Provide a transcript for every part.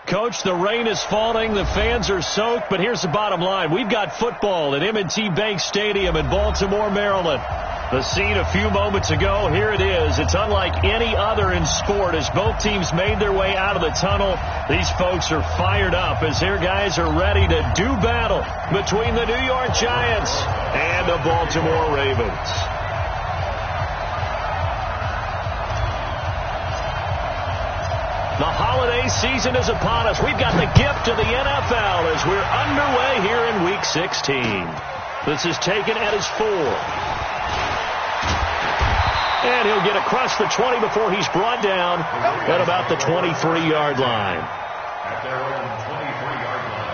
Coach, the rain is falling, the fans are soaked, but here's the bottom line. We've got football at M&T Bank Stadium in Baltimore, Maryland. The scene a few moments ago, here it is. It's unlike any other in sport as both teams made their way out of the tunnel. These folks are fired up as their guys are ready to do battle between the New York Giants and the Baltimore Ravens. The holiday season is upon us. We've got the gift of the NFL as we're underway here in Week 16. This is taken at his 4. And he'll get across the 20 before he's brought down at about the 23-yard line. At their own 23-yard line.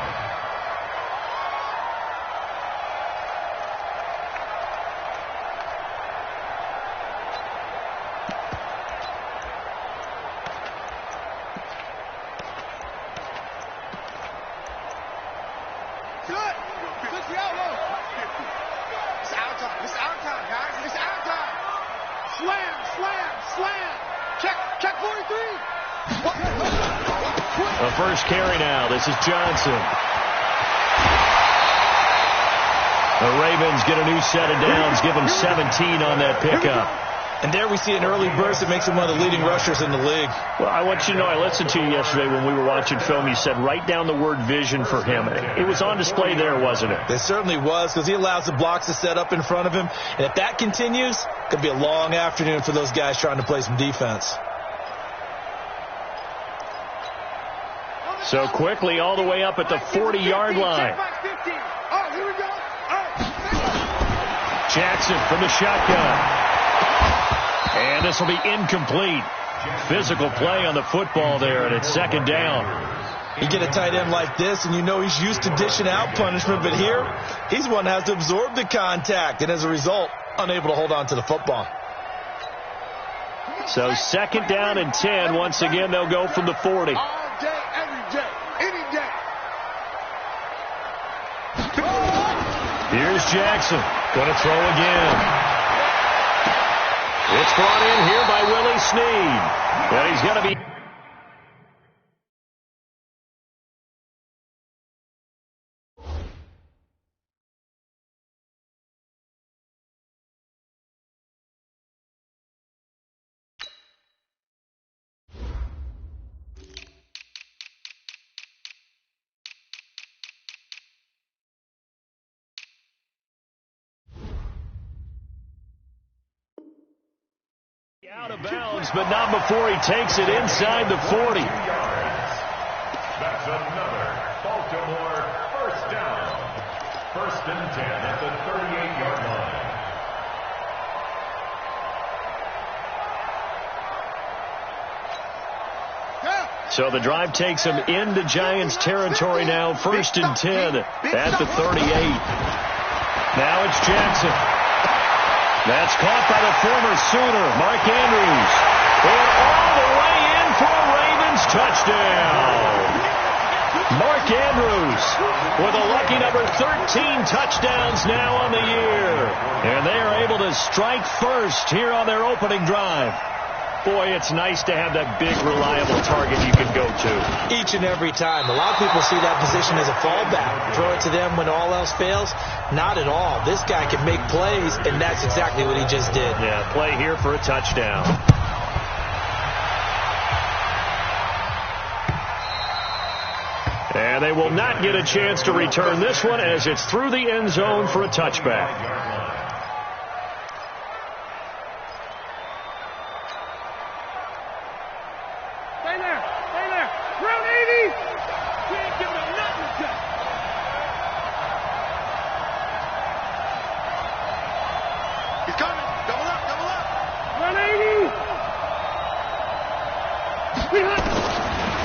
The first carry now. This is Johnson. The Ravens get a new set of downs, give them 17 on that pickup. And there we see an early burst that makes him one of the leading rushers in the league. Well, I want you to know, I listened to you yesterday when we were watching film. You said write down the word vision for him. It was on display there, wasn't it? It certainly was, because he allows the blocks to set up in front of him. And if that continues, it could be a long afternoon for those guys trying to play some defense. So quickly all the way up at the 40-yard line. Jackson from the shotgun. And this will be incomplete. Physical play on the football there, and it's second down. You get a tight end like this, and you know he's used to dishing out punishment, but here, he's one that has to absorb the contact, and as a result, unable to hold on to the football. So second down and 10. Once again, they'll go from the 40. Here's Jackson. Going to throw again. It's brought in here by Willie Snead. And he's going to be... out of bounds, but not before he takes it inside the 40. That's another Baltimore first down. First and 10 at the 38-yard line. So the drive takes him into Giants territory now. First and 10 at the 38. Now it's Jackson. That's caught by the former Sooner, Mark Andrews. And all the way in for a Ravens touchdown. Mark Andrews with a lucky number 13 touchdowns now on the year. And they are able to strike first here on their opening drive. Boy, it's nice to have that big, reliable target you can go to. Each and every time. A lot of people see that position as a fallback. Throw it to them when all else fails. Not at all. This guy can make plays, and that's exactly what he just did. Yeah, play here for a touchdown. And they will not get a chance to return this one as it's through the end zone for a touchback.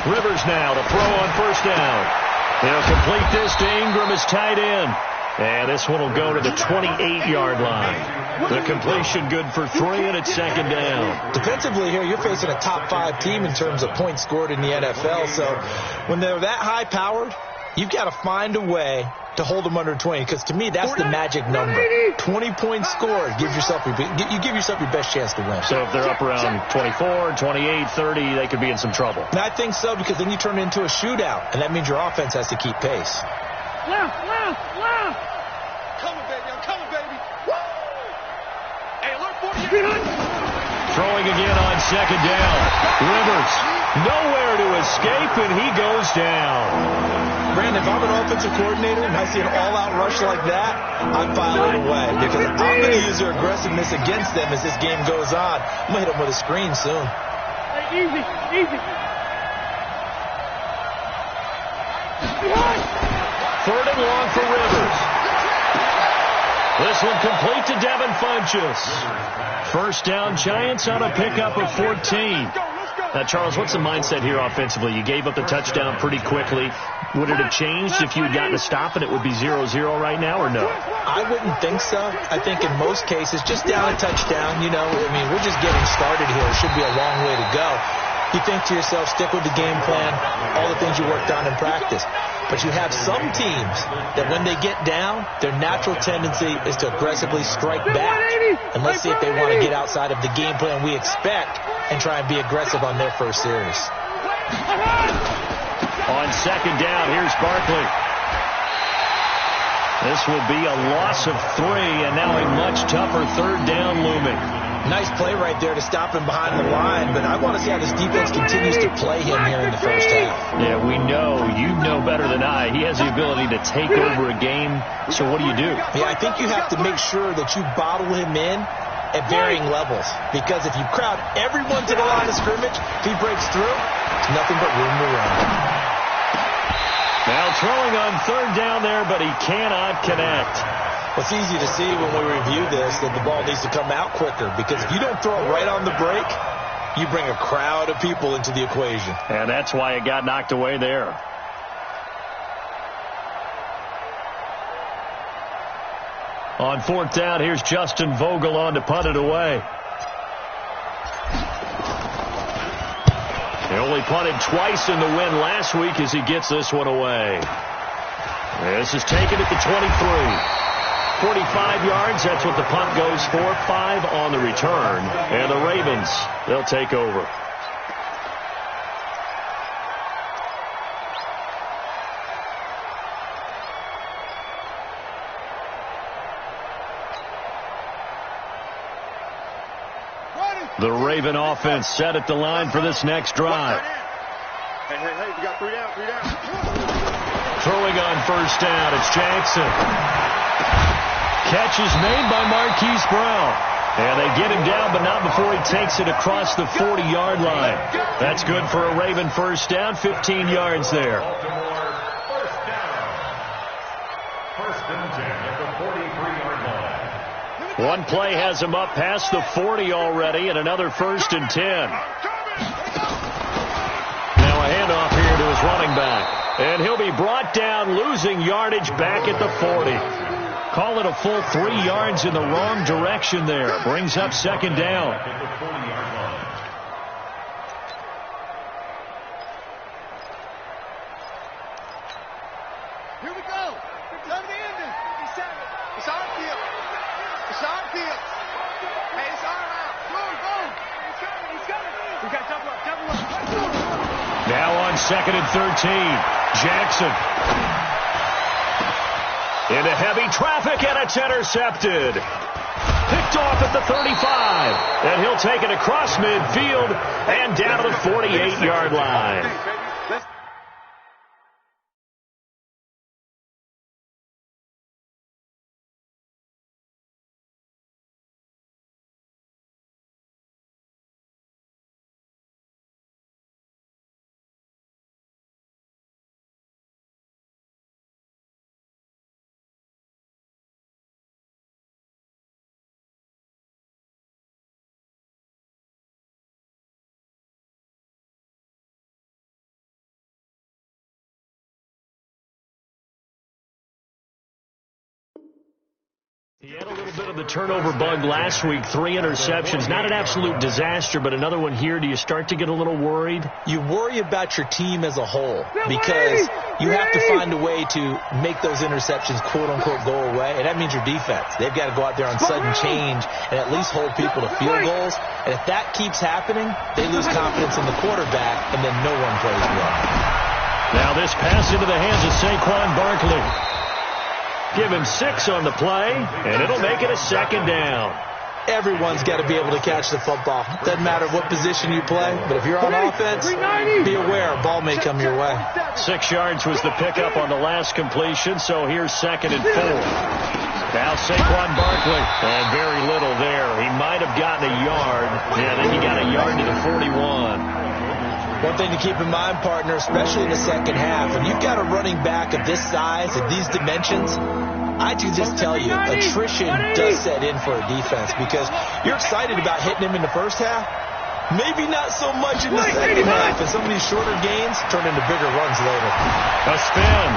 Rivers now to throw on first down. He'll complete this to Ingram as tight end. And this one will go to the 28-yard line. The completion good for 3, and it's second down. Defensively here, you're facing a top-5 team in terms of points scored in the NFL. So when they're that high-powered, you've got to find a way to hold them under 20, because to me, that's the magic number. 20 points scored. You give yourself your best chance to win. So if they're up around 24, 28, 30, they could be in some trouble. And I think so, because then you turn it into a shootout, and that means your offense has to keep pace. Left. Coming, baby. I'm coming, baby. Woo! Hey, alert 48. Throwing again on second down. Rivers, nowhere to escape, and he goes down. Brandon, if I'm an offensive coordinator and I see an all-out rush like that, I'm filing away, because I'm going to use their aggressiveness against them as this game goes on. I'm going to hit them with a screen soon. Hey, easy. Third and long for Rivers. This one complete to Devin Funchess. First down, Giants on a pickup of 14. Now, Charles, what's the mindset here offensively? You gave up the touchdown pretty quickly. Would it have changed if you had gotten a stop and it would be 0-0 right now, or no? I wouldn't think so. I think in most cases, just down a touchdown, we're just getting started here. It should be a long way to go. You think to yourself, stick with the game plan, all the things you worked on in practice. But you have some teams that when they get down, their natural tendency is to aggressively strike back. And let's see if they want to get outside of the game plan we expect and try and be aggressive on their first series. On second down, here's Barkley. This will be a loss of 3, and now a much tougher third down looming. Nice play right there to stop him behind the line, but I want to see how this defense continues to play him here in the first half. Yeah, we know. You know better than I. He has the ability to take over a game, so what do? Yeah, I think you have to make sure that you bottle him in at varying levels, because if you crowd everyone to the line of scrimmage, if he breaks through, it's nothing but room to run. Now throwing on third down there, but he cannot connect. Well, it's easy to see when we review this that the ball needs to come out quicker, because if you don't throw it right on the break, you bring a crowd of people into the equation. And that's why it got knocked away there. On fourth down, here's Justin Vogel on to punt it away. He only punted twice in the win last week as he gets this one away. This is taken at the 23. 45 yards, that's what the punt goes for. 5 on the return. And the Ravens, they'll take over. The Raven offense set at the line for this next drive. Hey, we got 3 down. Throwing on first down, it's Jackson. Catch is made by Marquise Brown. And they get him down, but not before he takes it across the 40-yard line. That's good for a Raven first down, 15 yards there. Baltimore, first down. First and 10 at the 43-yard line. One play has him up past the 40 already, and another first and 10. Now a handoff here to his running back. And he'll be brought down, losing yardage back at the 40. Call it a full 3 yards in the wrong direction there. Brings up second down. At the 40-yard line. Here we go. Come to the ending. It's our field. Hey, it's our route. Boom. He's coming. We got double up. Now on second and 13. Jackson. Into heavy traffic, and it's intercepted. Picked off at the 35. And he'll take it across midfield and down to the 48-yard line. He had a little bit of the turnover bug last week, 3 interceptions. Not an absolute disaster, but another one here. Do you start to get a little worried? You worry about your team as a whole because you have to find a way to make those interceptions, quote-unquote, go away, and that means your defense. They've got to go out there on sudden change and at least hold people to field goals, and if that keeps happening, they lose confidence in the quarterback, and then no one plays well. Now this pass into the hands of Saquon Barkley. Give him 6 on the play, and it'll make it a second down. Everyone's got to be able to catch the football. Doesn't matter what position you play, but if you're on offense, be aware a ball may come your way. 6 yards was the pickup on the last completion, so here's 2nd and 4. Now Saquon Barkley, and very little there. He might have gotten a yard, and then he got a yard to the 41. One thing to keep in mind, partner, especially in the second half, when you've got a running back of this size, of these dimensions, I do just tell you, attrition does set in for a defense because you're excited about hitting him in the first half, maybe not so much in the second half, and some of these shorter gains turn into bigger runs later. A spin,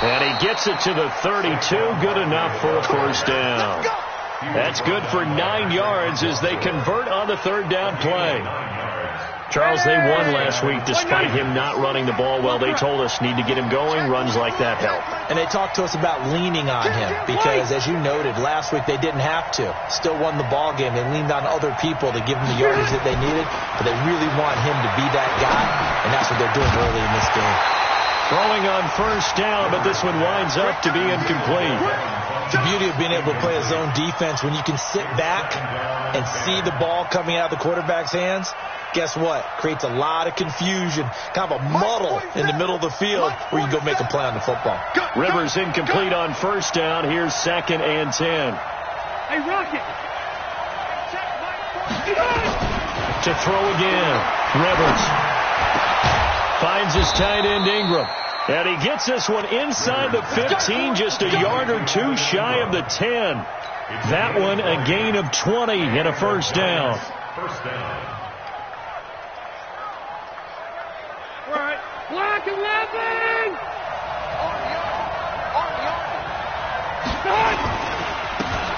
and he gets it to the 32, good enough for a first down. That's good for 9 yards as they convert on the 3rd down play. Charles, they won last week despite him not running the ball well. They told us need to get him going. Runs like that help. And they talked to us about leaning on him because, as you noted, last week they didn't have to. Still won the ball game. They leaned on other people to give them the yardage that they needed, but they really want him to be that guy, and that's what they're doing early in this game. Throwing on first down, but this one winds up to be incomplete. The beauty of being able to play a zone defense when you can sit back and see the ball coming out of the quarterback's hands, guess what? Creates a lot of confusion, kind of a muddle in the middle of the field where you go make a play on the football. Rivers incomplete on first down. Here's 2nd and 10. Hey, Rocket. To throw again. Rivers finds his tight end Ingram. And he gets this one inside the 15, just a yard or 2 shy of the 10. That one a gain of 20 and a first down. First down. All right. Black 11.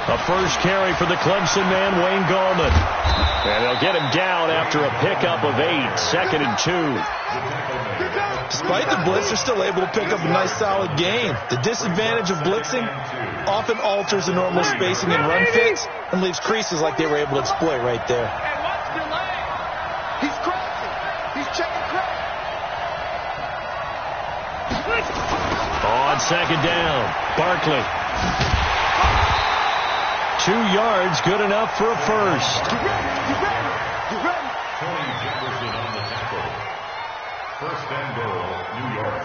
A first carry for the Clemson man, Wayne Gallman. And they'll get him down after a pickup of 8, 2nd and 2. Despite the blitz, they're still able to pick up a nice solid gain. The disadvantage of blitzing often alters the normal spacing and run fits and leaves creases like they were able to exploit right there. Hey, watch the leg. He's crossing. He's checking cross. On 2nd down, Barkley. 2 yards, good enough for a first. Tony Jefferson on the tackle. First and goal, New York.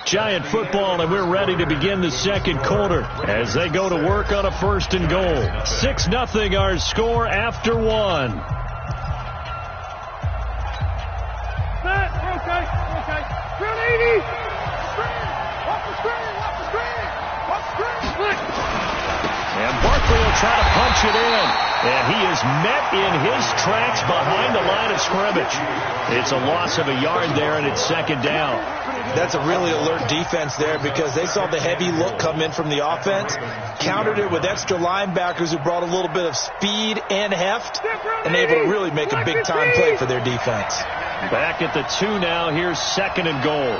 Giant football, and we're ready to begin the second quarter as they go to work on a 1st and goal. 6-0 our score after 1. Okay. Run 80. Off the screen. And Barkley will try to punch it in. And he is met in his tracks behind the line of scrimmage. It's a loss of a yard there, and it's 2nd down. That's a really alert defense there because they saw the heavy look come in from the offense, countered it with extra linebackers who brought a little bit of speed and heft, and able to really make a big-time play for their defense. Back at the 2 now. Here's 2nd and goal.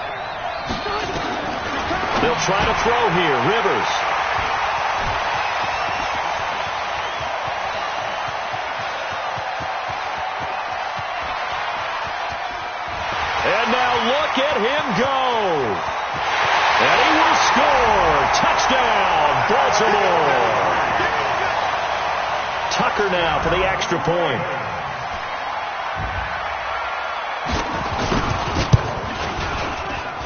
They'll try to throw here. Rivers. And now look at him go. And he will score. Touchdown, Baltimore. Tucker now for the extra point.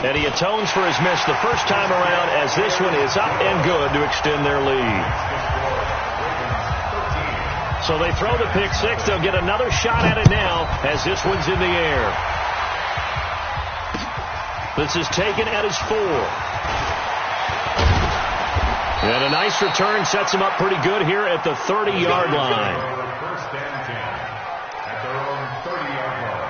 And he atones for his miss the first time around as this one is up and good to extend their lead. So they throw the pick 6. They'll get another shot at it now as this one's in the air. This is taken at his 4. And a nice return sets him up pretty good here at the 30-yard line. First and 10 at their own 30-yard line.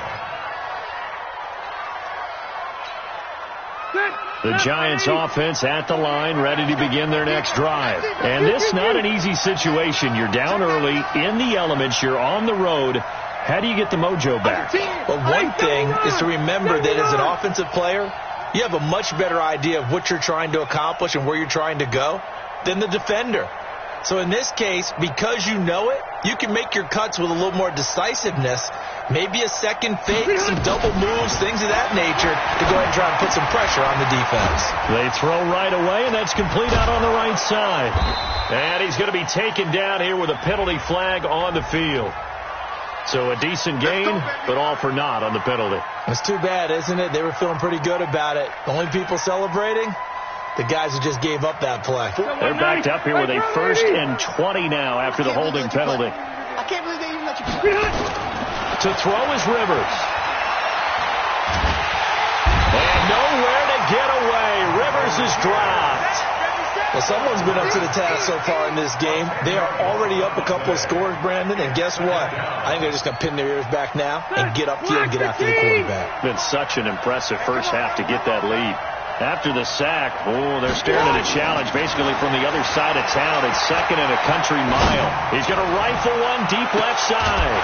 Good. The Giants offense at the line, ready to begin their next drive. And this not an easy situation. You're down early, in the elements, you're on the road. How do you get the mojo back? Well, one thing is to remember that as an offensive player, you have a much better idea of what you're trying to accomplish and where you're trying to go than the defender. So in this case, because you know it, you can make your cuts with a little more decisiveness, maybe a second fake, some double moves, things of that nature, to go ahead and try and put some pressure on the defense. They throw right away, and that's complete out on the right side. And he's going to be taken down here with a penalty flag on the field. So a decent gain, but all for naught on the penalty. It's too bad, isn't it? They were feeling pretty good about it. The only people celebrating, the guys who just gave up that play. They're backed up here with a 1st and 20 now after the holding penalty. I can't believe they even let you. To throw is Rivers. And nowhere to get away. Rivers is dropped. Well, someone's been up to the task so far in this game. They are already up a couple of scores, Brandon, and guess what? I think they're just going to pin their ears back now and get upfield and get after the quarterback. Been such an impressive first half to get that lead. After the sack, they're staring at a challenge basically from the other side of town. It's 2nd and a country mile. He's going to rifle one deep left side.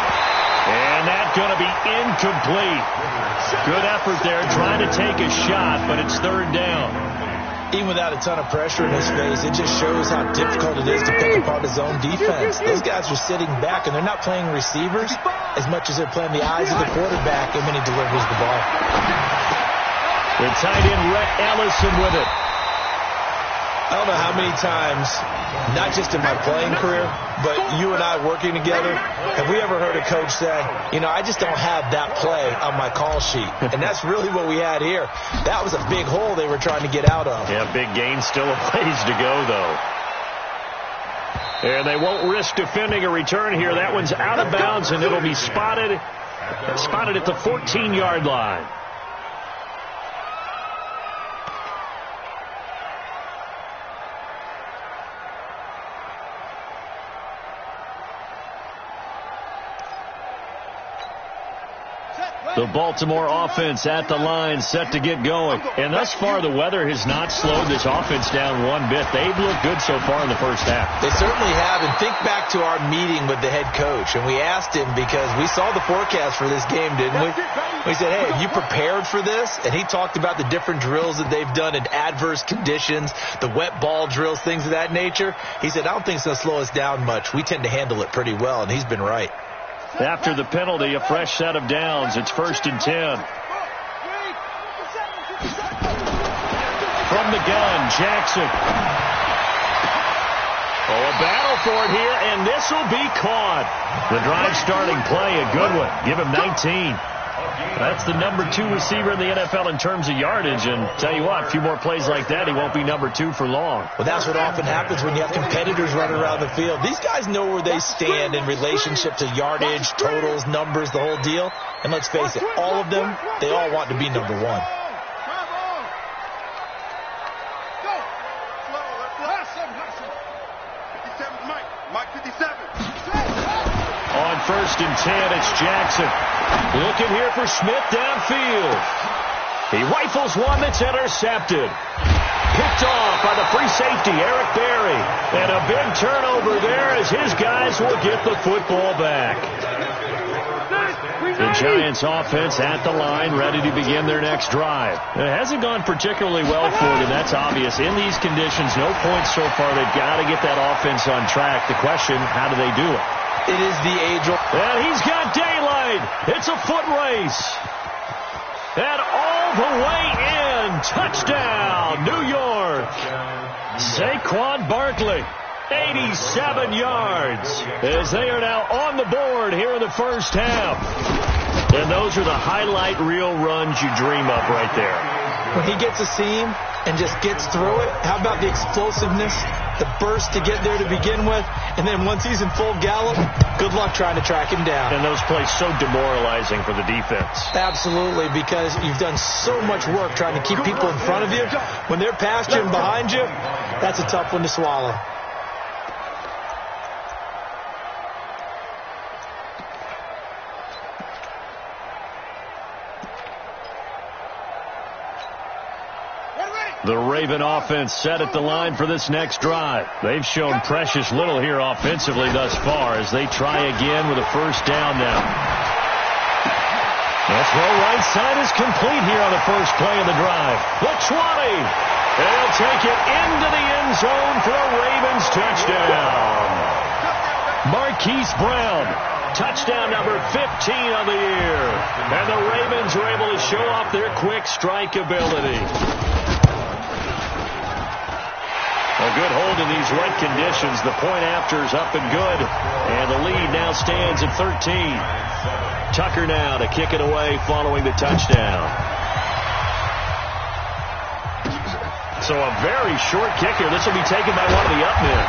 And that's going to be incomplete. Good effort there trying to take a shot, but it's 3rd down. Even without a ton of pressure in his face, it just shows how difficult it is to pick apart his own defense. Those guys are sitting back, and they're not playing receivers as much as they're playing the eyes of the quarterback and when he delivers the ball. The tight end, Rhett Ellison, with it. I don't know how many times, not just in my playing career, but you and I working together, have we ever heard a coach say, you know, I just don't have that play on my call sheet. And that's really what we had here. That was a big hole they were trying to get out of. Yeah, big gain, still a ways to go, though. And they won't risk defending a return here. That one's out of bounds, and it'll be spotted at the 14-yard line. The Baltimore offense at the line, set to get going. And thus far, the weather has not slowed this offense down one bit. They've looked good so far in the first half. They certainly have. And think back to our meeting with the head coach. And we asked him, because we saw the forecast for this game, didn't we? We said, hey, have you prepared for this? And he talked about the different drills that they've done in adverse conditions, the wet ball drills, things of that nature. He said, I don't think it's going to slow us down much. We tend to handle it pretty well, and he's been right. After the penalty, a fresh set of downs. It's 1st and 10. From the gun, Jackson. A battle for it here, and this will be caught. The drive starting play, a good one. Give him 19. That's the number 2 receiver in the NFL in terms of yardage, and tell you what, a few more plays like that, he won't be number 2 for long. Well, that's what often happens when you have competitors running around the field. These guys know where they stand in relationship to yardage, totals, numbers, the whole deal. And let's face it, all of them, they all want to be number 1. On 1st and 10, it's Jackson. Looking here for Smith downfield. He rifles one that's intercepted. Picked off by the free safety, Eric Berry. And a big turnover there as his guys will get the football back. The Giants offense at the line, ready to begin their next drive. It hasn't gone particularly well for them, that's obvious. In these conditions, no points so far. They've got to get that offense on track. The question, how do they do it? It is the age-old. And he's got daylight. It's a foot race. And all the way in. Touchdown, New York. Saquon Barkley, 87 yards, as they are now on the board here in the first half. And those are the highlight reel runs you dream of right there. When he gets a seam and just gets through it, how about the explosiveness, the burst to get there to begin with, and then once he's in full gallop, good luck trying to track him down. And those plays so demoralizing for the defense. Absolutely, because you've done so much work trying to keep people in front of you. When they're past you and behind you, that's a tough one to swallow. The Raven offense set at the line for this next drive. They've shown precious little here offensively thus far as they try again with a first down now. The throw right side is complete here on the first play of the drive. The 20. They'll take it into the end zone for a Ravens touchdown. Marquise Brown, touchdown number 15 of the year. And the Ravens are able to show off their quick strike ability. A good hold in these wet conditions. The point after is up and good. And the lead now stands at 13. Tucker now to kick it away following the touchdown. So a very short kicker. This will be taken by one of the up men.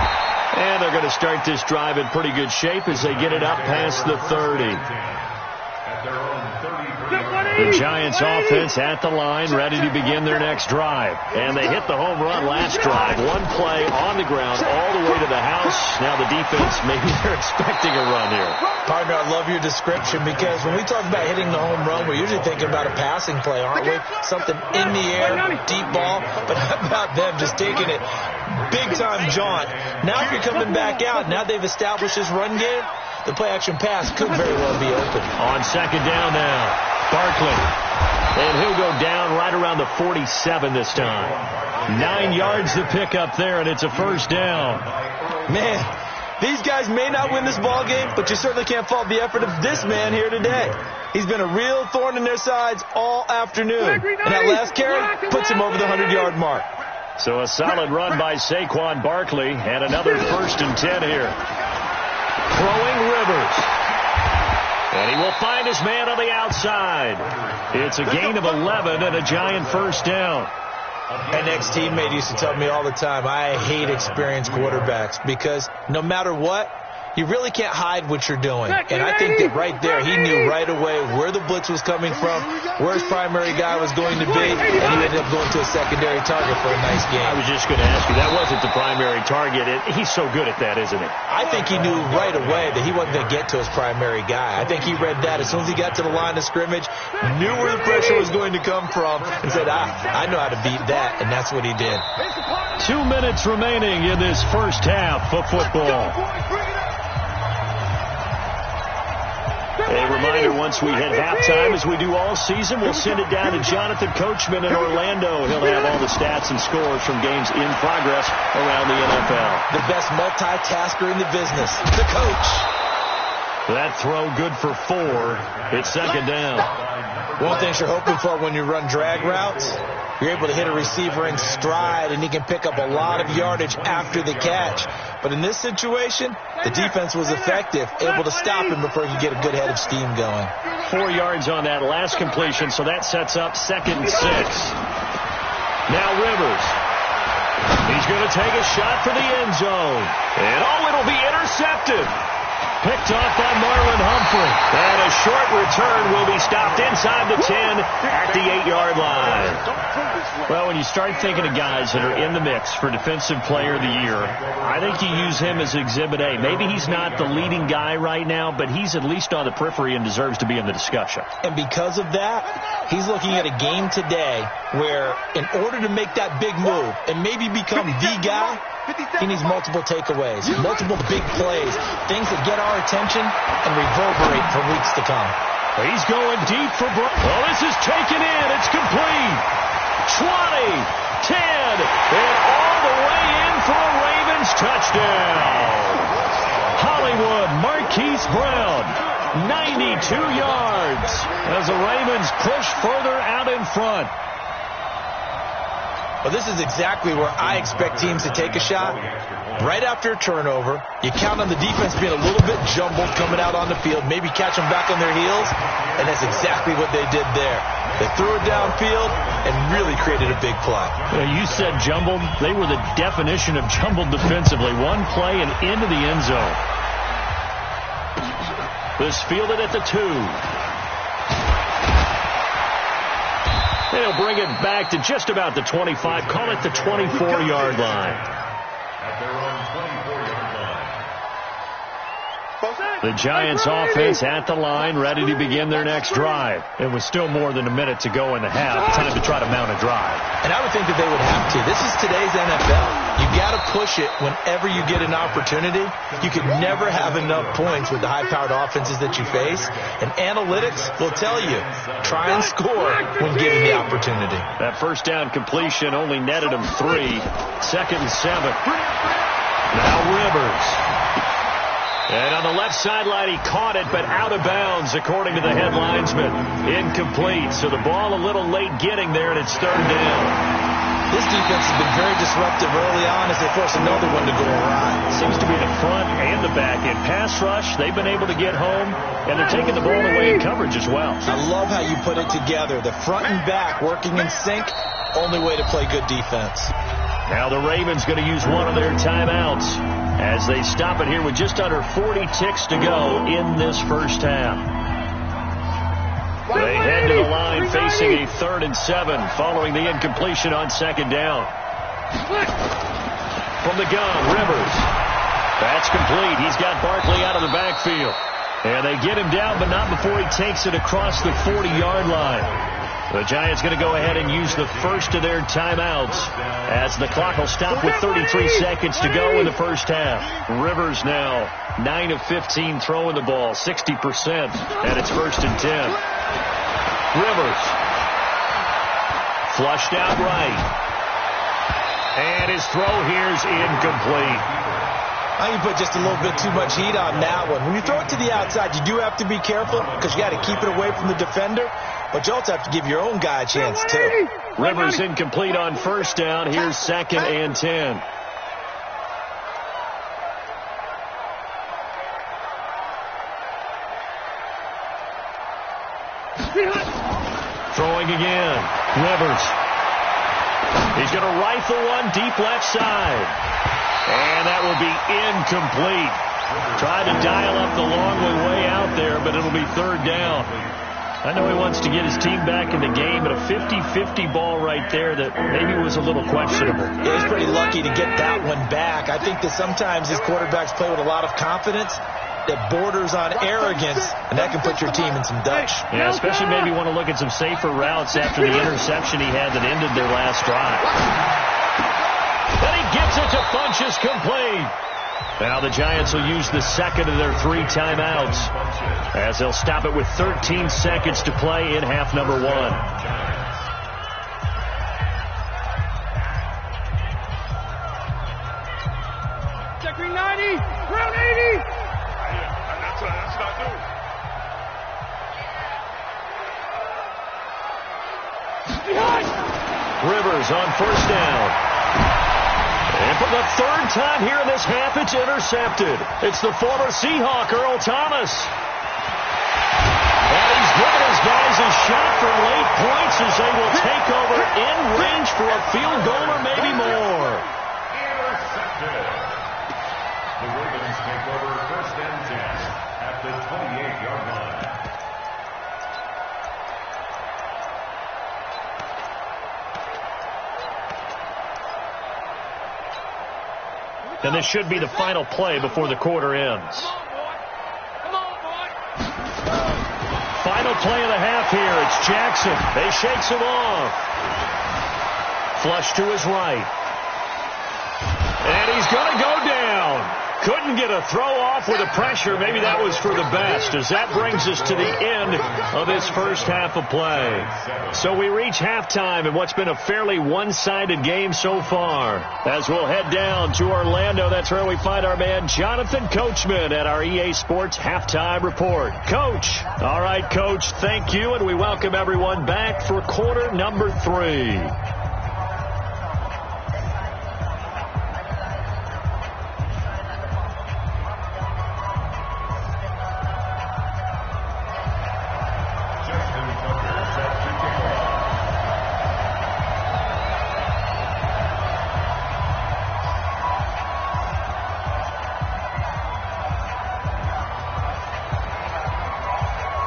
And they're going to start this drive in pretty good shape as they get it up past the 30. The Giants offense at the line, ready to begin their next drive. And they hit the home run last drive. One play on the ground all the way to the house. Now the defense, maybe they're expecting a run here. Partner, I love your description because when we talk about hitting the home run, we're usually thinking about a passing play, aren't we? Something in the air, deep ball. But how about them just taking it big-time jaunt? Now if you're coming back out, now they've established this run game, the play-action pass could very well be open. On second down now, Barkley. And he'll go down right around the 47 this time. 9 yards to pick up there, and it's a first down. Man, these guys may not win this ball game, but you certainly can't fault the effort of this man here today. He's been a real thorn in their sides all afternoon. And that last carry puts him over the 100-yard mark. So a solid run by Saquon Barkley, and another 1st and 10 here. Throwing Rivers. And he will find his man on the outside. It's a gain of 11 and a Giant first down. An ex-teammate used to tell me all the time, I hate experienced quarterbacks because no matter what, you really can't hide what you're doing. And I think that right there, he knew right away where the blitz was coming from, where his primary guy was going to be, and he ended up going to a secondary target for a nice game. I was just going to ask you, that wasn't the primary target. He's so good at that, isn't he? I think he knew right away that he wasn't going to get to his primary guy. I think he read that as soon as he got to the line of scrimmage, knew where the pressure was going to come from, and said, I know how to beat that, and that's what he did. 2 minutes remaining in this first half of football. A reminder, once we hit halftime, as we do all season, we'll send it down to Jonathan Coachman in Orlando. He'll have all the stats and scores from games in progress around the NFL. The best multitasker in the business, the coach. That throw good for 4. It's second down. One thing you're hoping for when you run drag routes, you're able to hit a receiver in stride, and he can pick up a lot of yardage after the catch. But in this situation, the defense was effective, able to stop him before he could get a good head of steam going. 4 yards on that last completion, so that sets up 2nd and 6. Now Rivers. He's going to take a shot for the end zone. And it'll be intercepted. Picked off by Marlon Humphrey. And a short return will be stopped inside the 10 at the 8-yard line. Well, when you start thinking of guys that are in the mix for Defensive Player of the Year, I think you use him as Exhibit A. Maybe he's not the leading guy right now, but he's at least on the periphery and deserves to be in the discussion. And because of that, he's looking at a game today where in order to make that big move and maybe become the guy, he needs multiple takeaways, multiple big plays, things that get our attention and reverberate for weeks to come. He's going deep for Brown. Well, this is taken in. It's complete. 20, 10, and all the way in for a Ravens touchdown. Hollywood Marquise Brown, 92 yards as the Ravens push further out in front. Well, this is exactly where I expect teams to take a shot. Right after a turnover, you count on the defense being a little bit jumbled coming out on the field, maybe catch them back on their heels, and that's exactly what they did there. They threw it downfield and really created a big play. You said jumbled. They were the definition of jumbled defensively. One play and into the end zone. This fielded at the 2. They'll bring it back to just about the 25. Call it the 24-yard line. At their own 24-yard line. The Giants offense at the line, ready to begin their next drive. It was still more than a minute to go in the half. Time to try to mount a drive. And I would think that they would have to. This is today's NFL. You got to push it whenever you get an opportunity. You can never have enough points with the high-powered offenses that you face. And analytics will tell you, try and score when given the opportunity. That first down completion only netted him 3. 2nd and 7. Now Rivers. And on the left sideline, he caught it, but out of bounds, according to the head linesman. Incomplete. So the ball a little late getting there, and it's 3rd down. This defense has been very disruptive early on as they force another one to go awry. Seems to be the front and the back end. Pass rush, they've been able to get home, and they're taking the ball away in coverage as well. I love how you put it together. The front and back working in sync, only way to play good defense. Now the Ravens going to use one of their timeouts as they stop it here with just under 40 ticks to go in this first half. They head to the line facing a 3rd and 7 following the incompletion on 2nd down. From the gun, Rivers. That's complete. He's got Barkley out of the backfield. And they get him down, but not before he takes it across the 40-yard line. The Giants going to go ahead and use the first of their timeouts as the clock will stop with 33 seconds to go in the first half. Rivers now 9 of 15 throwing the ball, 60%, and it's 1st and 10. Rivers flushed out right. And his throw here's incomplete. I think you put just a little bit too much heat on that one. When you throw it to the outside, you do have to be careful because you got to keep it away from the defender. But you also have to give your own guy a chance, too. Rivers incomplete on 1st down. Here's 2nd and 10. Throwing again. Rivers. He's going to rifle one deep left side. And that will be incomplete. Tried to dial up the long way out there, but it'll be 3rd down. I know he wants to get his team back in the game, but a 50-50 ball right there that maybe was a little questionable. Yeah, he's pretty lucky to get that one back. I think that sometimes these quarterbacks play with a lot of confidence that borders on arrogance, and that can put your team in some dutch. Yeah, especially maybe want to look at some safer routes after the interception he had that ended their last drive. Then he gets it to Funchess complete. Now the Giants will use the 2nd of their 3 timeouts as they'll stop it with 13 seconds to play in half number 1. Check ring 90, round 80. That's not new. Rivers on 1st down. And for the 3rd time here in this half, it's intercepted. It's the former Seahawk, Earl Thomas. And he's given his guys a shot for late points as they will take over in range for a field goal or maybe more. Intercepted. The Ravens take over 1st and 10 at the 28-yard line. And this should be the final play before the quarter ends. Come on, boy. Final play of the half here. It's Jackson. They shakes him off. Flush to his right. And he's going to go down. Couldn't get a throw off with the pressure. Maybe that was for the best, as that brings us to the end of this first half of play. So we reach halftime in what's been a fairly one-sided game so far. As we'll head down to Orlando, that's where we find our man Jonathan Coachman at our EA Sports Halftime Report. Coach. All right, Coach, thank you, and we welcome everyone back for quarter number 3.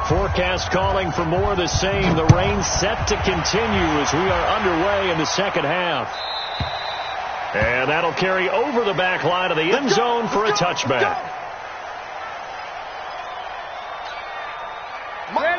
Forecast calling for more of the same. The rain set to continue as we are underway in the second half. And that'll carry over the back line of the end zone for a touchback.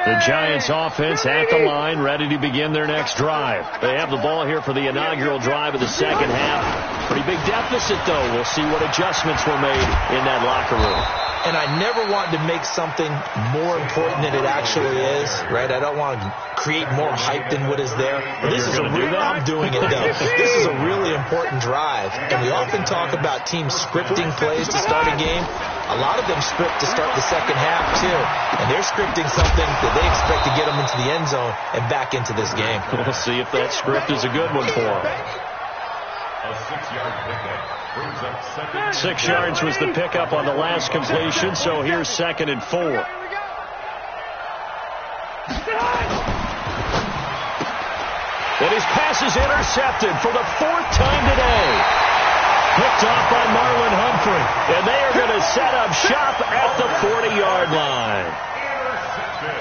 The Giants offense at the line, ready to begin their next drive. They have the ball here for the inaugural drive of the second half. Pretty big deficit, though. We'll see what adjustments were made in that locker room. And I never want to make something more important than it actually is, right? I don't want to create more hype than what is there. This is I'm doing it, though. This is a really important drive. And we often talk about teams scripting plays to start a game. A lot of them script to start the second half, too. And they're scripting something that they expect to get them into the end zone and back into this game. We'll see if that script is a good one for them. A 6-yard pickup. 6 yards was the pickup on the last completion, so here's 2nd and 4. And his pass is intercepted for the 4th time today. Picked off by Marlon Humphrey, and they are going to set up shop at the 40-yard line.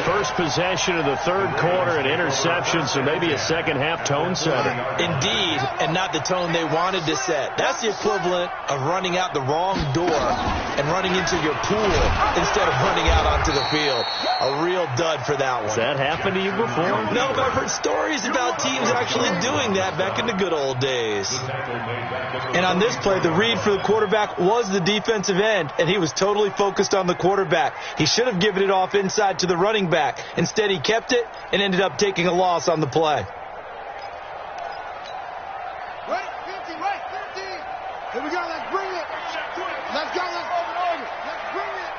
First possession of the third quarter, an interception, so maybe a second-half tone setter. Indeed, and not the tone they wanted to set. That's the equivalent of running out the wrong door and running into your pool instead of running out onto the field. A real dud for that one. Has that happened to you before? No, but I've heard stories about teams actually doing that back in the good old days. And on this play, the read for the quarterback was the defensive end, and he was totally focused on the quarterback. He should have given it off inside to the running back. Instead, he kept it and ended up taking a loss on the play. Wait, 50, wait, 50. Here we go, let's bring it. Let's go, let's bring it.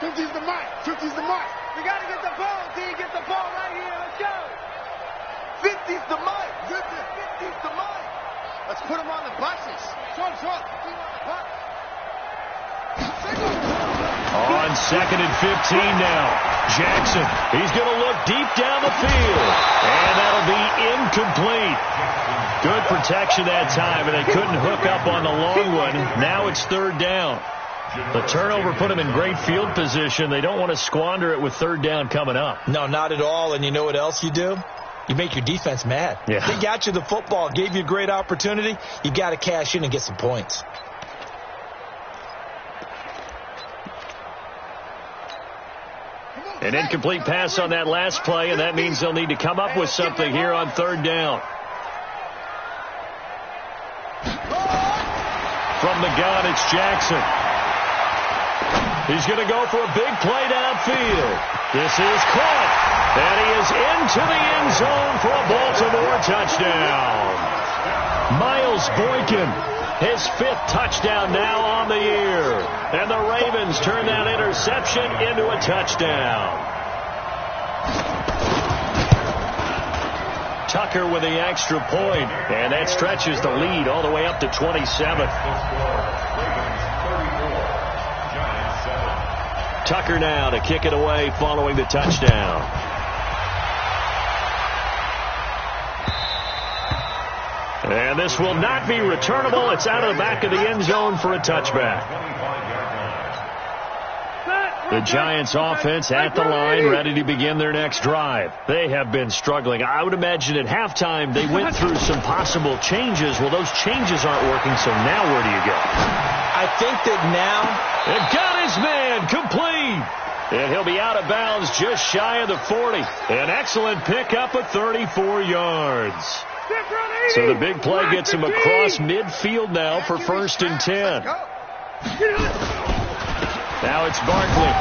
50's the mark, 50's the mark. We got to get the ball, D, get the ball right here, let's go. 50's the mark, 50's the mark. Let's put him on the buses. Short, put him on the bus. On 2nd and 15 now. Jackson, he's going to look deep down the field. And that'll be incomplete. Good protection that time, and they couldn't hook up on the long one. Now it's 3rd down. The turnover put them in great field position. They don't want to squander it with 3rd down coming up. No, not at all. And you know what else you do? You make your defense mad. Yeah. They got you the football, gave you a great opportunity. You got to cash in and get some points. An incomplete pass on that last play, and that means they'll need to come up with something here on 3rd down. From the gun, it's Jackson. He's going to go for a big play downfield. This is caught, and he is into the end zone for a Baltimore touchdown. Miles Boykin, his 5th touchdown now on the year. And the Ravens turn that interception into a touchdown. Tucker with the extra point, and that stretches the lead all the way up to 27. Tucker now to kick it away following the touchdown. And this will not be returnable. It's out of the back of the end zone for a touchback. The Giants offense at the line, ready to begin their next drive. They have been struggling. I would imagine at halftime they went through some possible changes. Well, those changes aren't working, so now where do you go? I think that now... It got his man complete. And he'll be out of bounds just shy of the 40. An excellent pickup of 34 yards. So the big play gets him across midfield now for 1st and 10. Now it's Barkley.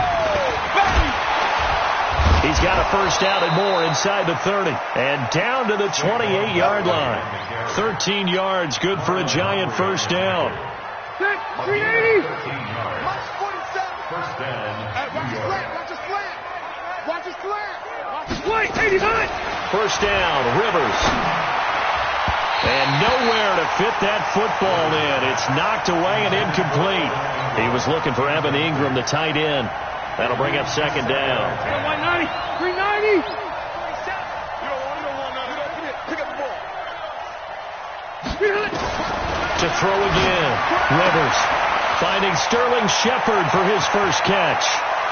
He's got a first down and more inside the 30. And down to the 28-yard line. 13 yards, good for a Giant first down. 380. First down. Watch his slant. 89. First down, Rivers. And nowhere to fit that football in. It's knocked away and incomplete. He was looking for Evan Ingram, the tight end. That'll bring up 2nd down. 390. Pick up the ball. To throw again. Rivers finding Sterling Shepard for his first catch.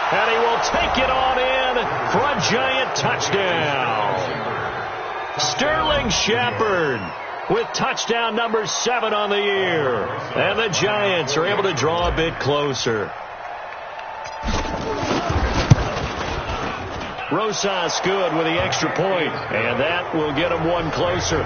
And he will take it on in for a Giant touchdown. Sterling Shepard with touchdown number 7 on the year. And the Giants are able to draw a bit closer. Rosas good with the extra point, and that will get him one closer.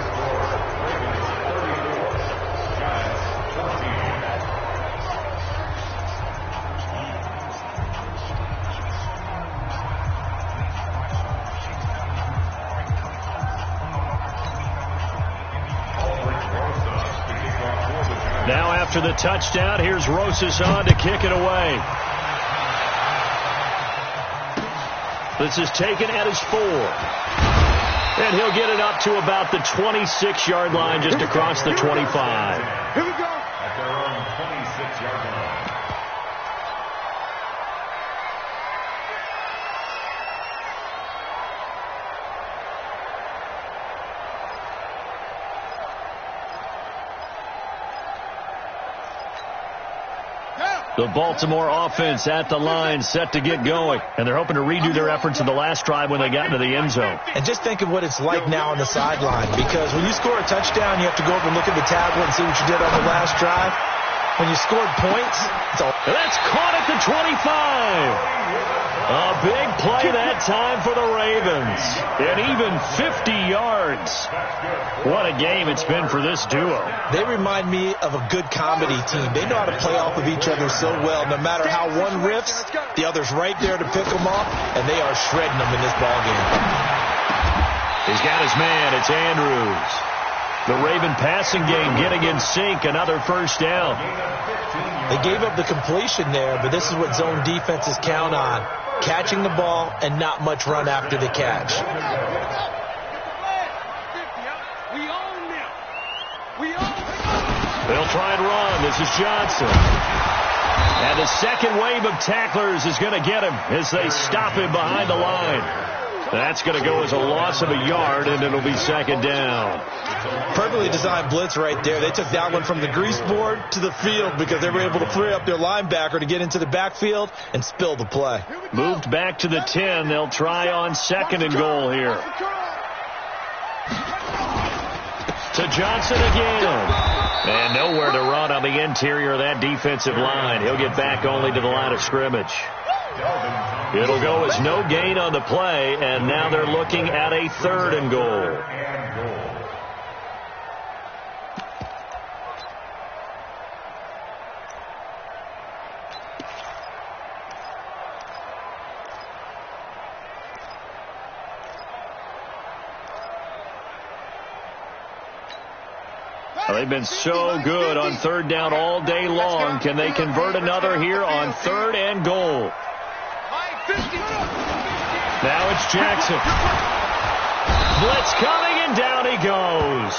Now after the touchdown, here's Rosas on to kick it away. This is taken at his 4. And he'll get it up to about the 26-yard line, just across the 25. Here we go. At their own 26-yard line. The Baltimore offense at the line, set to get going. And they're hoping to redo their efforts in the last drive when they got into the end zone. And just think of what it's like now on the sideline, because when you score a touchdown, you have to go over and look at the tablet and see what you did on the last drive. When you scored points, it's all... That's caught at the 25. A big play that time for the Ravens. And even 50 yards. What a game it's been for this duo. They remind me of a good comedy team. They know how to play off of each other so well. No matter how one riffs, the other's right there to pick them up, and they are shredding them in this ballgame. He's got his man. It's Andrews. The Raven passing game getting in sync. Another first down. They gave up the completion there, but this is what zone defenses count on. Catching the ball and not much run after the catch. They'll try and run. This is Johnson. And the second wave of tacklers is going to get him as they stop him behind the line. That's going to go as a loss of a yard, and it'll be second down. Perfectly designed blitz right there. They took that one from the grease board to the field because they were able to free up their linebacker to get into the backfield and spill the play. Moved back to the 10. They'll try on second and goal here. To Johnson again. And nowhere to run on the interior of that defensive line. He'll get back only to the line of scrimmage. It'll go as no gain on the play, and now they're looking at a third and goal. They've been so good on third down all day long. Can they convert another here on third and goal? Now it's Jackson. Blitz coming, and down he goes.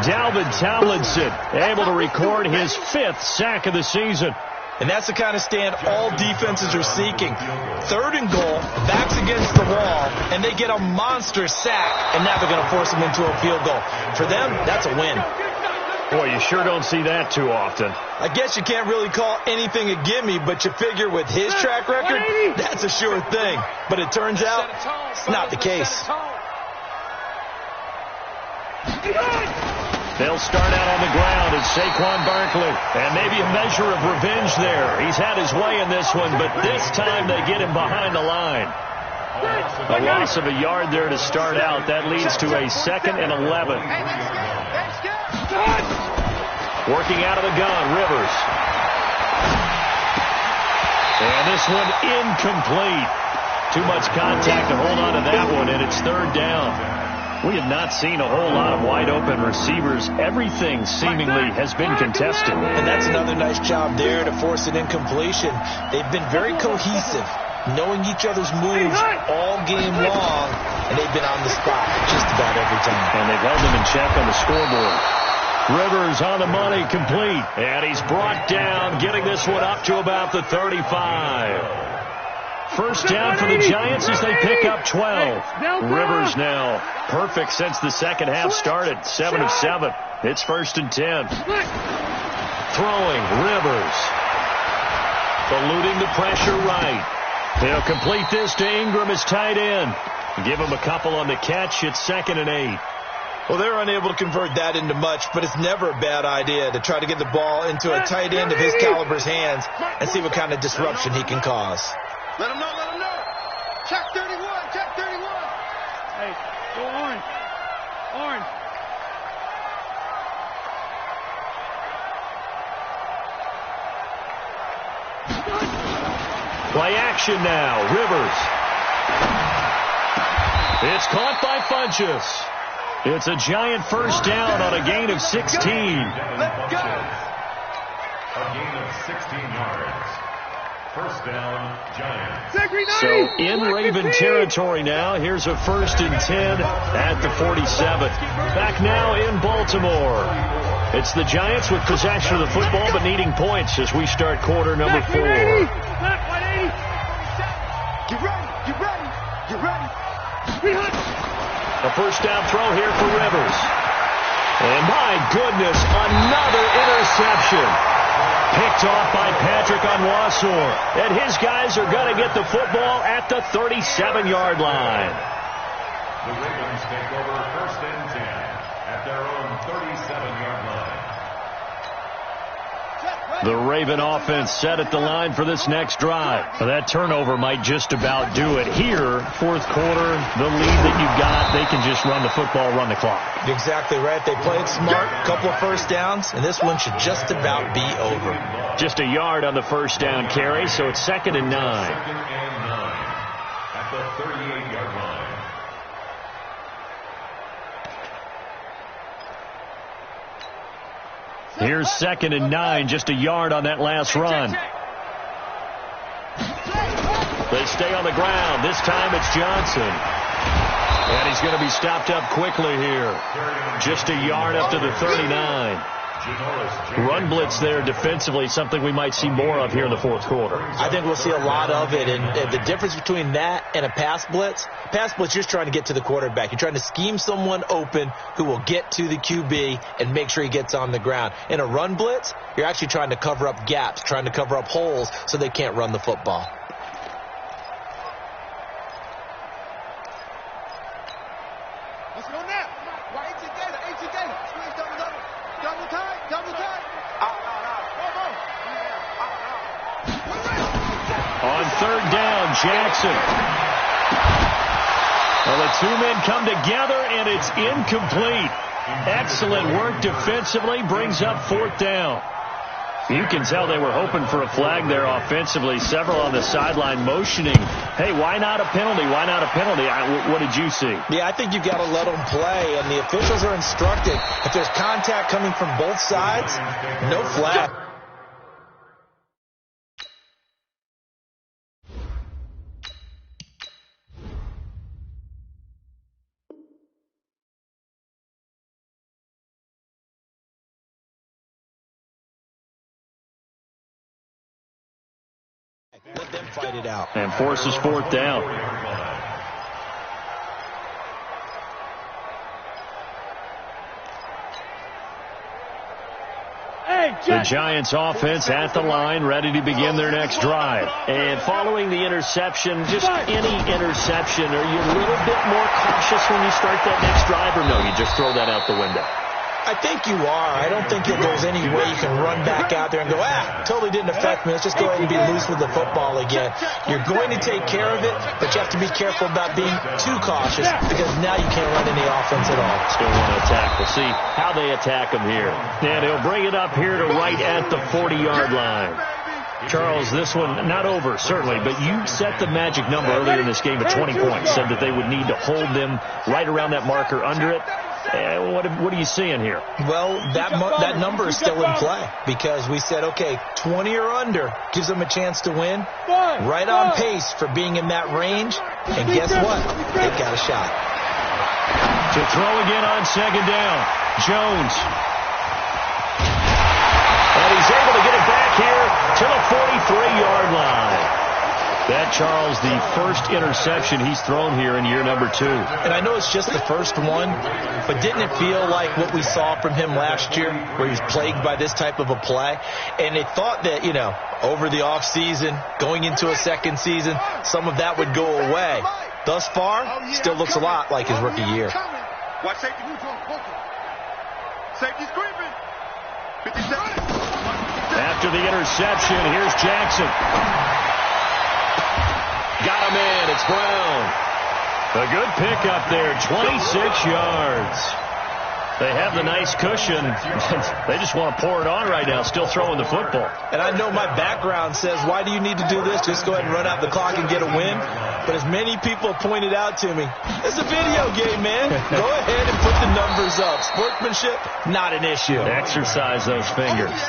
Dalvin Tomlinson able to record his 5th sack of the season. And that's the kind of stand all defenses are seeking. Third and goal, backs against the wall, and they get a monster sack, and now they're going to force them into a field goal. For them, that's a win. Boy, you sure don't see that too often. I guess you can't really call anything a gimme, but you figure with his track record, that's a sure thing. But it turns out, it's not the case. They'll start out on the ground as Saquon Barkley. And maybe a measure of revenge there. He's had his way in this one, but this time they get him behind the line. A loss of a yard there to start out. That leads to a 2nd and 11. Working out of the gun, Rivers. And this one incomplete. Too much contact to hold on to that one, and it's third down. We have not seen a whole lot of wide-open receivers. Everything seemingly has been contested. And that's another nice job there to force an incompletion. They've been very cohesive, knowing each other's moves all game long, and they've been on the spot just about every time. And they've held them in check on the scoreboard. Rivers on the money, complete. And he's brought down, getting this one up to about the 35. First down for the Giants as they pick up 12. Rivers now perfect since the second half started. 7 of 7. It's 1st and 10. Throwing, Rivers. Eluding the pressure right. He'll complete this to Ingram as tight end. Give him a couple on the catch. It's 2nd and 8. Well, they're unable to convert that into much, but it's never a bad idea to try to get the ball into a tight end of his caliber's hands and see what kind of disruption he can cause. Let him know, let him know. Check 31, check 31. Hey, go orange. Orange. Play action now. Rivers. It's caught by Funchess. It's a Giant first down on a gain of 16. Let's go. A gain of 16 yards. First down, Giants. So in Raven territory now. Here's a 1st and 10 at the 47. Back now in Baltimore. It's the Giants with possession of the football but needing points as we start quarter number 4. Get ready. Get ready. Get ready. A first down throw here for Rivers. And my goodness, another interception. Picked off by Patrick Onwuasor. And his guys are going to get the football at the 37-yard line. The Ravens take over 1st and 10 at their own 37-yard line. The Raven offense set at the line for this next drive. Well, that turnover might just about do it. Here, 4th quarter, the lead that you've got, they can just run the football, run the clock. Exactly right. They played smart, couple of first downs, and this one should just about be over. Just a yard on the first down carry, so it's 2nd and 9. 2nd and 9 at the 38-yard line. Here's 2nd and 9, just a yard on that last run. They stay on the ground. This time it's Johnson. And he's going to be stopped up quickly here. Just a yard up to the 39. Run blitz there defensively, something we might see more of here in the 4th quarter. I think we'll see a lot of it, and the difference between that and a pass blitz, you're just trying to get to the quarterback. You're trying to scheme someone open who will get to the QB and make sure he gets on the ground. In a run blitz, you're actually trying to cover up gaps, trying to cover up holes so they can't run the football. Let's go now. Right together. Squeeze double tight. On 3rd down, Jackson. Well, the two men come together, and it's incomplete. Excellent work defensively, brings up 4th down. You can tell they were hoping for a flag there offensively. Several on the sideline motioning, hey, why not a penalty? Why not a penalty? What did you see? Yeah, I think you've got to let them play, and the officials are instructed. If there's contact coming from both sides, no flag. Let them fight it out. And forces 4th down. The Giants offense at the line, ready to begin their next drive. And following the interception, just any interception, are you a little bit more cautious when you start that next drive, or no, you just throw that out the window? I think you are. I don't think that there's any way you can run back out there and go, totally didn't affect me. Let's just go ahead and be loose with the football again. You're going to take care of it, but you have to be careful about being too cautious because now you can't run any offense at all. Still want to attack. We'll see how they attack him here. And he'll bring it up here to right at the 40-yard line. Charles, this one not over, certainly, but you set the magic number earlier in this game at 20 points, said that they would need to hold them right around that marker under it. What are you seeing here? Well, that number is still in play because we said, okay, 20 or under gives them a chance to win. Right on pace for being in that range. And guess what? They've got a shot. To throw again on 2nd down. Jones. And he's able to get it back here to the 43-yard line. That, Charles, the first interception he's thrown here in year number 2. And I know it's just the first one, but didn't it feel like what we saw from him last year where he was plagued by this type of a play? And they thought that, over the offseason, going into a second season, some of that would go away. Thus far, still looks a lot like his rookie year. Watch safety neutral. Safety's creeping. 50 seconds. After the interception, here's Jackson. Got him in. It's Brown. A good pickup there, 26 yards. They have the nice cushion. They just want to pour it on right now, still throwing the football. And I know my background says, why do you need to do this? Just go ahead and run out the clock and get a win. But as many people pointed out to me, it's a video game, man. Go ahead and put the numbers up. Sportsmanship, not an issue. Exercise those fingers.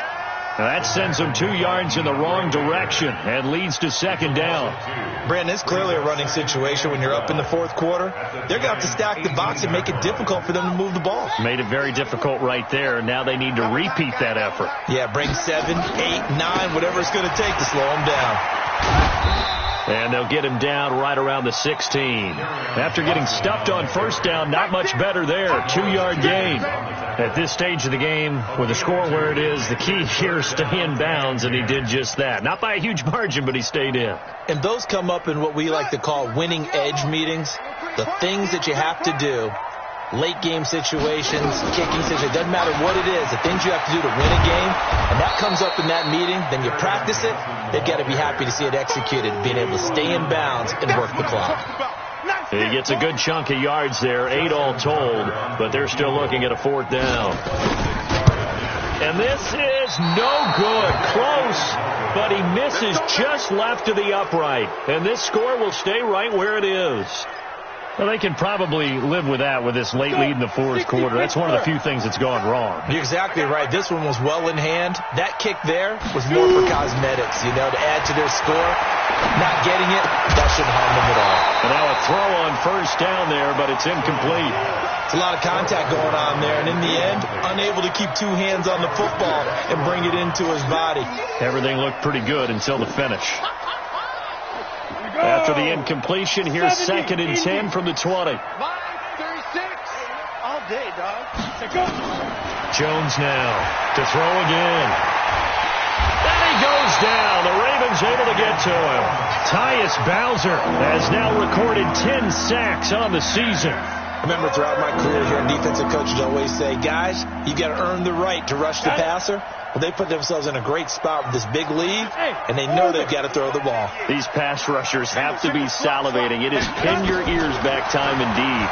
Now that sends them 2 yards in the wrong direction and leads to second down. Brandon, it's clearly a running situation when you're up in the fourth quarter. They're going to have to stack the box and make it difficult for them to move the ball. Made it very difficult right there. Now they need to repeat that effort. Yeah, bring 7, 8, 9, whatever it's going to take to slow them down. And they'll get him down right around the 16. After getting stuffed on first down, not much better there. 2-yard gain. At this stage of the game, with the score where it is, the key here is stay in bounds, and he did just that. Not by a huge margin, but he stayed in. And those come up in what we like to call winning edge meetings. The things that you have to do, late game situations, kicking situations, it doesn't matter what it is, the things you have to do to win a game, and that comes up in that meeting, then you practice it, they've got to be happy to see it executed, being able to stay in bounds and work the clock. He gets a good chunk of yards there, 8 all told, but they're still looking at a 4th down. And this is no good. Close, but he misses just left of the upright. And this score will stay right where it is. Well, they can probably live with that with this late lead in the fourth quarter. That's one of the few things that's gone wrong. You're exactly right. This one was well in hand. That kick there was more for cosmetics, to add to their score. Not getting it, that shouldn't harm them at all. And now a throw on first down there, but it's incomplete. It's a lot of contact going on there, and in the end, unable to keep 2 hands on the football and bring it into his body. Everything looked pretty good until the finish. After the incompletion, here's 2nd and 10 from the 20. 36 all day, dog. Jones now to throw again. And he goes down. The Ravens able to get to him. Tyus Bowser has now recorded 10 sacks on the season. Remember, throughout my career here, defensive coaches always say, guys, you got to earn the right to rush the passer. Well, they put themselves in a great spot with this big lead, and they know they've got to throw the ball. These pass rushers have to be salivating. It is pin your ears back time indeed.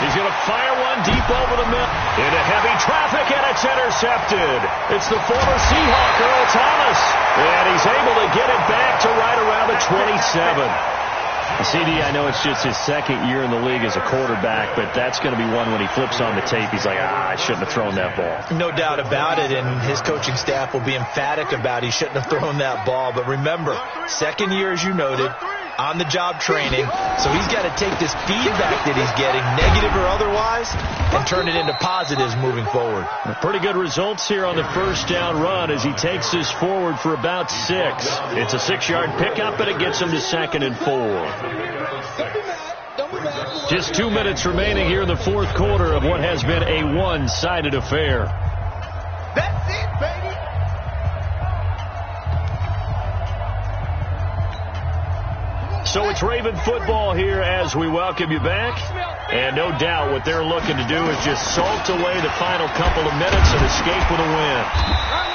He's going to fire one deep over the middle. Into heavy traffic, and it's intercepted. It's the former Seahawk, Earl Thomas. And he's able to get it back to right around the 27. CD, I know it's just his 2nd year in the league as a quarterback, but that's going to be one when he flips on the tape. He's like, I shouldn't have thrown that ball. No doubt about it, and his coaching staff will be emphatic about he shouldn't have thrown that ball. But remember, 2nd year, as you noted, on-the-job training, so he's got to take this feedback that he's getting, negative or otherwise, and turn it into positives moving forward. Pretty good results here on the first down run as he takes this forward for about 6. It's a 6-yard pickup, and it gets him to 2nd and 4. Just 2 minutes remaining here in the fourth quarter of what has been a one-sided affair. That's it, baby. So it's Raven football here as we welcome you back. And no doubt what they're looking to do is just salt away the final couple of minutes and escape with a win.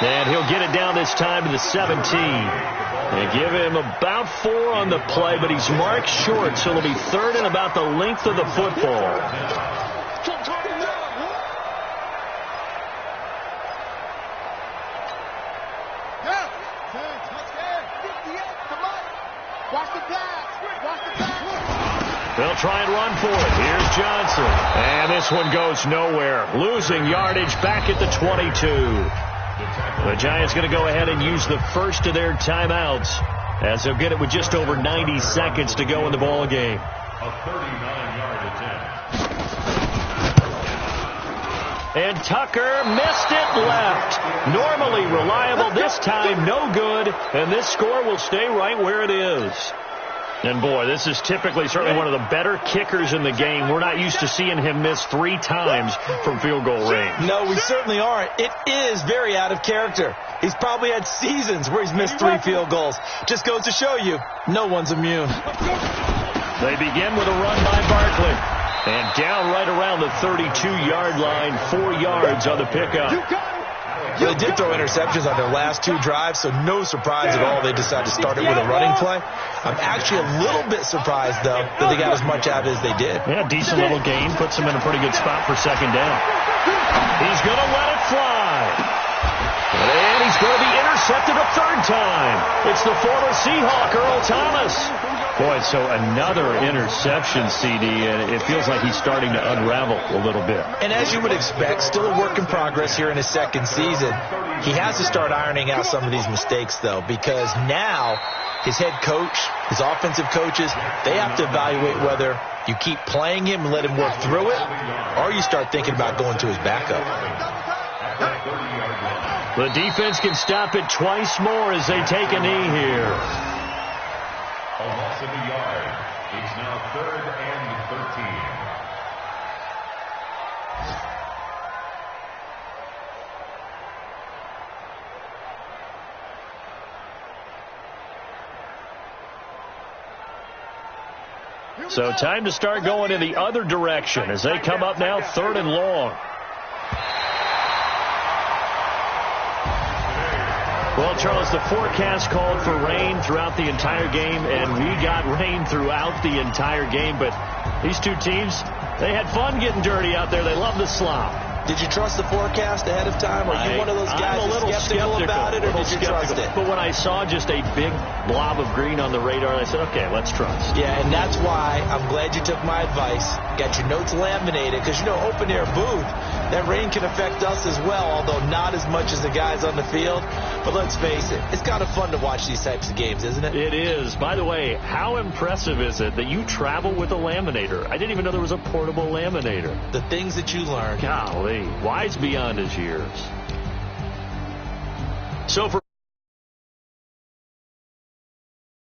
And he'll get it down this time to the 17. And give him about 4 on the play, but he's marked short, so it'll be 3rd and about the length of the football. They'll try and run for it. Here's Johnson. And this one goes nowhere. Losing yardage back at the 22. The Giants going to go ahead and use the first of their timeouts as they'll get it with just over 90 seconds to go in the ball game. A 39-yard attempt. And Tucker missed it left. Normally reliable. This time no good. And this score will stay right where it is. And, boy, this is typically certainly one of the better kickers in the game. We're not used to seeing him miss 3 times from field goal range. No, we certainly aren't. It is very out of character. He's probably had seasons where he's missed 3 field goals. Just goes to show you, no one's immune. They begin with a run by Barkley. And down right around the 32-yard line, 4 yards on the pickup. They did throw interceptions on their last 2 drives, so no surprise at all they decided to start it with a running play. I'm actually a little bit surprised, though, that they got as much out of it as they did. Yeah, decent little gain. Puts them in a pretty good spot for second down. He's going to let it fly. And he's going to be intercepted a 3rd time. It's the former Seahawk, Earl Thomas. Boy, so another interception, CD, and it feels like he's starting to unravel a little bit. And as you would expect, still a work in progress here in his 2nd season. He has to start ironing out some of these mistakes, though, because now his head coach, his offensive coaches, they have to evaluate whether you keep playing him and let him work through it, or you start thinking about going to his backup. The defense can stop it twice more as they take a knee here. A loss of a yard. It's now 3rd and 13. So time to start going in the other direction as they come up now 3rd and long. Well, Charles, the forecast called for rain throughout the entire game, and we got rain throughout the entire game. But these two teams, they had fun getting dirty out there. They love the slop. Did you trust the forecast ahead of time? Are you one of those guys that's skeptical about it, or did you trust it? But when I saw just a big blob of green on the radar, I said, okay, let's trust. Yeah, and that's why I'm glad you took my advice. Got your notes laminated, because, you know, open-air booth, that rain can affect us as well, although not as much as the guys on the field. But let's face it, it's kind of fun to watch these types of games, isn't it? It is. By the way, how impressive is it that you travel with a laminator? I didn't even know there was a portable laminator. The things that you learn. Golly, wise beyond his years. So for